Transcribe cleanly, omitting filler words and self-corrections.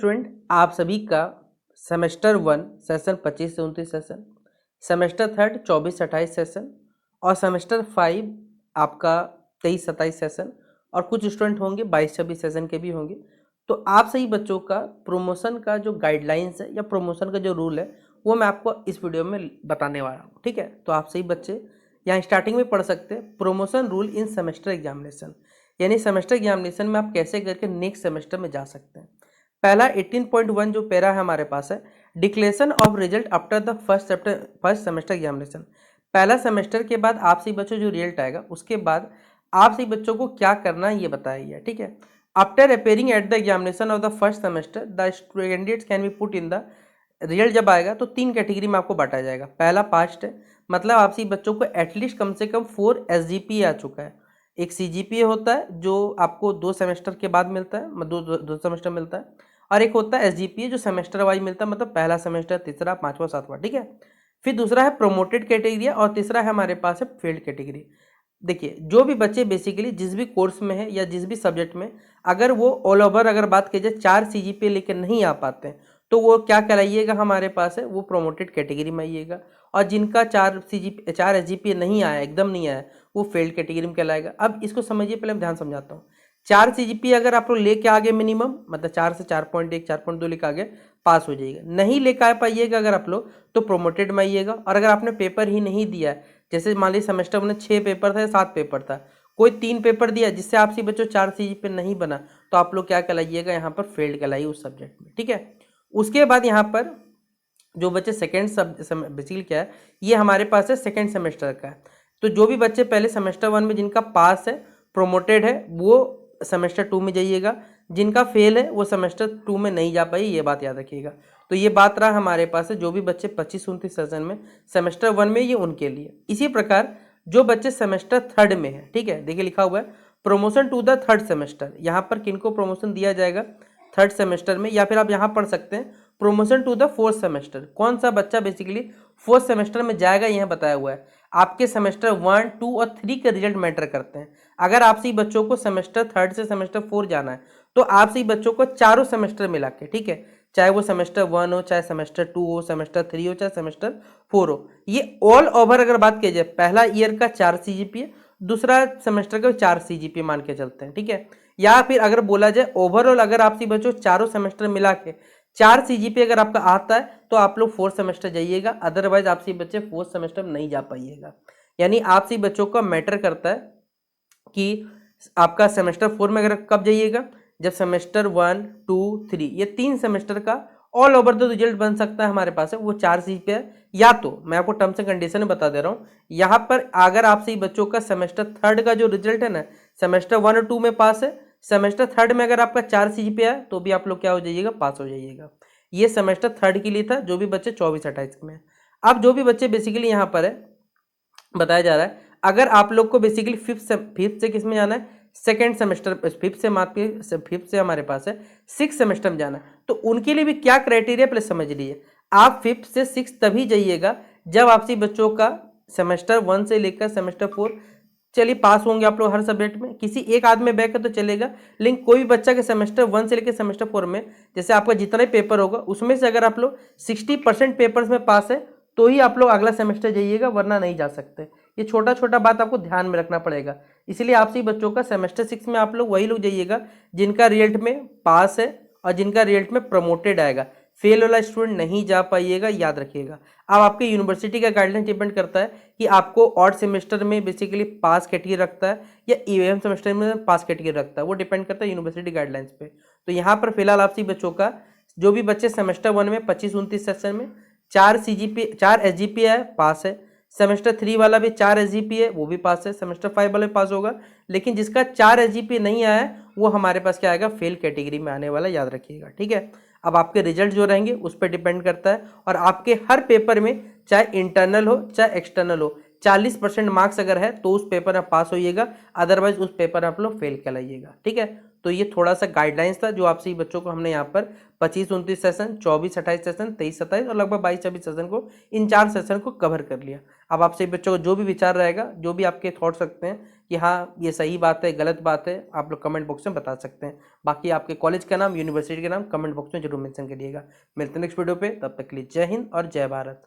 Student, आप सभी का सेमेस्टर 1 सेशन 25 से 29 सेशन, सेमेस्टर 3 24 से 28 सेशन और सेमेस्टर 5 आपका 23 27 सेशन और कुछ स्टूडेंट होंगे 22 26 सेशन के भी होंगे। तो आप सही बच्चों का प्रमोशन का जो गाइडलाइंस है या प्रमोशन का जो रूल है वो मैं आपको इस वीडियो में बताने वाला हूँ। ठीक है, तो आप सही बच्चे यहाँ स्टार्टिंग में पढ़ सकते हैं promotion rule in semester examination, यानी सेमेस्टर एग्जामिनेशन में आप कैसे करके नेक्स्ट सेमेस्टर में जा सकते हैं। पहला 18.1 जो पैरा है हमारे पास है declaration of result after the first semester examination. पहला सेमेस्टर के बाद आप सही बच्चों जो रिजल्ट आएगा उसके बाद आप सही बच्चों को क्या करना है ये बताया गया। ठीक है, after appearing at the examination of the first semester the candidates can be put in the result जब आएगा तो 3 कैटेगरी में आपको बांटा जाएगा। पहला पास्ट है, मतलब आप सही बच्चों को एटलीस्ट कम से कम 4 SGPA आ चुका है। एक CGPA होता है जो आपको 2 सेमेस्टर के बाद मिलता है, दो सेमेस्टर मिलता है, और एक होता है SGPA जो सेमेस्टर वाइज मिलता है, मतलब पहला सेमेस्टर, तीसरा, पांचवा, सातवां। ठीक है, फिर दूसरा है प्रोमोटेड कैटेगरी और तीसरा है हमारे पास है फेल्ड कैटेगरी। देखिए, जो भी बच्चे बेसिकली जिस भी कोर्स में है या जिस भी सब्जेक्ट में अगर वो ऑल ओवर अगर बात की जाए 4 CGPA लेकर नहीं आ पाते हैं तो वो क्या कहलाइएगा हमारे पास है, वो प्रोमोटेड कैटेगरी में आइएगा। और जिनका 4 SGPA नहीं आया, एकदम नहीं आया, वो फेल्ड कैटेगरी में कहलाएगा। अब इसको समझिए, पहले मैं ध्यान समझाता हूँ। 4 CGPA अगर आप लोग लेके आगे मिनिमम, मतलब 4 से 4.1 4.2 लेके आगे पास हो जाइएगा। नहीं लेकर आ पाइएगा अगर आप लोग तो प्रोमोटेड में आइएगा। और अगर आपने पेपर ही नहीं दिया है, जैसे मान लीजिए सेमेस्टर में 6 पेपर था या 7 पेपर था, कोई 3 पेपर दिया जिससे आपसे बच्चों 4 CGPA नहीं बना, तो आप लोग क्या कहलाइएगा, यहाँ पर फेल्ड कहलाइए उस सब्जेक्ट में। ठीक है, उसके बाद यहाँ पर जो बच्चे सेकेंड बेसिकली क्या है, ये हमारे पास है सेकेंड सेमेस्टर का है। तो जो भी बच्चे पहले सेमेस्टर 1 में जिनका पास है, प्रोमोटेड है, वो सेमेस्टर 2 में जाइएगा। जिनका फेल है वो सेमेस्टर 2 में नहीं जा पाई, ये बात याद रखिएगा। तो ये बात रहा हमारे पास है जो भी बच्चे 25-29 सेशन में सेमेस्टर 1 में, ये उनके लिए। इसी प्रकार जो बच्चे सेमेस्टर 3 में है, ठीक है, देखिए लिखा हुआ है promotion to the 3rd semester. यहाँ पर किनको प्रमोशन दिया जाएगा 3rd सेमेस्टर में, या फिर आप यहाँ पढ़ सकते हैं promotion to the 4th semester. कौन सा बच्चा बेसिकली 4th सेमेस्टर में जाएगा यह बताया हुआ है। आपके सेमेस्टर 1, 2 और 3 के रिजल्ट मैटर करते हैं। अगर आप सही बच्चों को सेमेस्टर 3 से सेमेस्टर 4 जाना है तो आप सही बच्चों को चारों सेमेस्टर मिला के, ठीक है, चाहे वो सेमेस्टर 1 हो, चाहे सेमेस्टर 2 हो, सेमेस्टर 3 हो, चाहे सेमेस्टर 4 हो, ये ऑल ओवर अगर बात की जाए पहला ईयर का 4 CGPA, दूसरा सेमेस्टर का 4 CGPA मान के चलते हैं। ठीक है, या फिर अगर बोला जाए ओवरऑल अगर आप सही बच्चों चारों सेमेस्टर मिला के 4 CGPA अगर आपका आता है तो आप लोग 4th सेमेस्टर जाइएगा, अदरवाइज आप सही बच्चे 4th सेमेस्टर में नहीं जा पाइएगा। यानी आप सही बच्चों का मैटर करता है कि आपका सेमेस्टर 4 में अगर कब जाइएगा, जब सेमेस्टर 1, 2, 3 ये 3 सेमेस्टर का ऑल ओवर द रिजल्ट बन सकता है हमारे पास है वो 4 CGPA। या तो मैं आपको टर्म्स एंड कंडीशन में बता दे रहा हूँ, यहाँ पर अगर आप सही बच्चों का सेमेस्टर 3 का जो रिजल्ट है ना, सेमेस्टर 1 और 2 में पास है, सेमेस्टर 3 में अगर आपका 4 CGPA है तो भी आप लोग क्या हो जाइएगा, पास हो जाइएगा। ये सेमेस्टर 3 के लिए था जो भी बच्चे 24-28 में। अब जो भी बच्चे बेसिकली यहाँ पर है बताया जा रहा है, अगर आप लोग को बेसिकली फिफ्थ से किस में जाना है, सेकेंड सेमेस्टर, फिफ्थ से हमारे पास है 6th सेमेस्टर में जाना है, तो उनके लिए भी क्या क्राइटेरिया पहले समझ लीजिए। आप 5th से 6th तभी जाइएगा जब आपसी बच्चों का सेमेस्टर 1 से लेकर सेमेस्टर 4 चलिए पास होंगे आप लोग हर सब्जेक्ट में। किसी एक आध में बैक है तो चलेगा, लेकिन कोई भी बच्चा के सेमेस्टर 1 से लेकर सेमेस्टर 4 में जैसे आपका जितना ही पेपर होगा उसमें से अगर आप लोग 60% पेपर्स में पास है तो ही आप लोग अगला सेमेस्टर जाइएगा, वरना नहीं जा सकते। ये छोटा छोटा बात आपको ध्यान में रखना पड़ेगा। इसलिए आपसे बच्चों का सेमेस्टर 6 में आप लोग वही लोग जाइएगा जिनका रिजल्ट में पास है और जिनका रिजल्ट में प्रमोटेड आएगा। फेल वाला स्टूडेंट नहीं जा पाइएगा, याद रखिएगा। अब आपके यूनिवर्सिटी का गाइडलाइन डिपेंड करता है कि आपको ऑड सेमेस्टर में बेसिकली पास कैटेगरी रखता है या इवन सेमेस्टर में पास कैटेगरी रखता है, वो डिपेंड करता है यूनिवर्सिटी गाइडलाइंस पे। तो यहाँ पर फिलहाल आपसी बच्चों का जो भी बच्चे सेमेस्टर 1 में 25-29 सेशन में 4 SGPA है, पास है। सेमेस्टर 3 वाला भी 4 SGPA है, वो भी पास है। सेमेस्टर 5 वाला भी पास होगा, लेकिन जिसका 4 SGPA नहीं आया है वो हमारे पास क्या आएगा, फेल कैटेगरी में आने वाला, याद रखिएगा। ठीक है, अब आपके रिजल्ट जो रहेंगे उस पर डिपेंड करता है, और आपके हर पेपर में चाहे इंटरनल हो चाहे एक्सटर्नल हो 40% मार्क्स अगर है तो उस पेपर में पास होइएगा, अदरवाइज उस पेपर में आप लोग फेल कहलाइएगा। ठीक है, तो ये थोड़ा सा गाइडलाइंस था जो आपसे बच्चों को हमने यहाँ पर 25-29 सेशन, 24-28 सेशन, 23-27 और लगभग 22-26 सेशन को, इन 4 सेशन को कवर कर लिया। अब आपसे बच्चों को जो भी विचार रहेगा, जो भी आपके थॉट्स रखते हैं कि हाँ ये सही बात है, गलत बात है, आप लोग कमेंट बॉक्स में बता सकते हैं। बाकी आपके कॉलेज का नाम, यूनिवर्सिटी का नाम कमेंट बॉक्स में जरूर मेंशन करिएगा। मिलते हैं नेक्स्ट वीडियो पे, तब तक के लिए जय हिंद और जय भारत।